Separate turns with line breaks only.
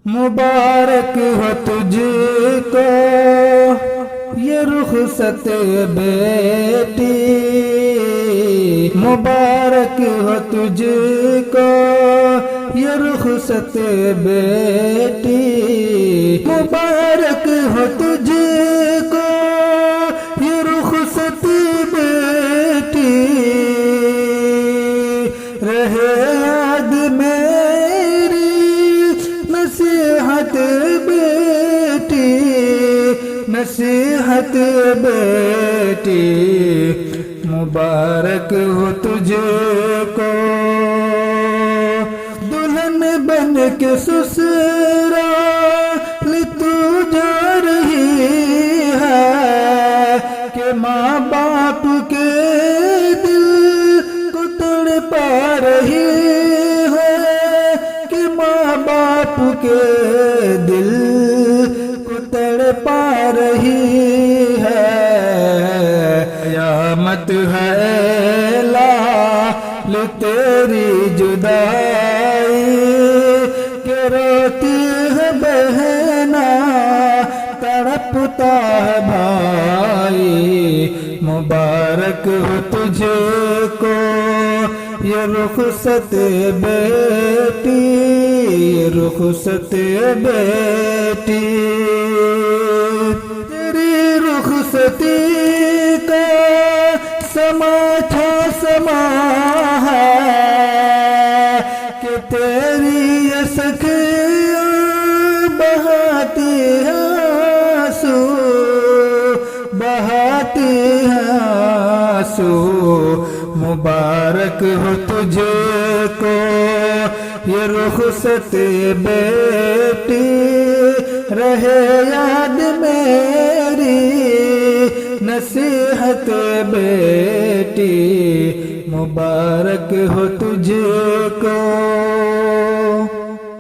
مبارک ہو تجھ کو یہ رخصت بیٹی، مبارک ہو تجھ کو یہ رخصت بیٹی، مبارک ہو تجھ کو یہ رخصت بیٹی، رہے یاد میری نصیحت بیٹی، نصیحت بیٹی، مبارک ہو تجھ کو دلہن بن کے سسرال تو جا رہی ہے کہ ماں باپ کے دل کو تڑپا رہی ہے، کہ ماں باپ کے دل کو تڑپا رہی ہے، قیامت ہے لال تیری جدائی کہ روتی ہے بہنا تڑپتا ہے بھائی، مبارک ہو تجھ کو یہ رخصت بیٹی، یہ رخصت بیٹی، تیری رخصتی کا سما تھا سما ہے کہ تیری یہ سکھیاں بہاتی ہیں آنسو، بہاتی ہیں آنسو، مبارک ہو تجھ کو یہ رخصت بیٹی، رہے یاد میری نصیحت بیٹی، مبارک ہو تجھ کو۔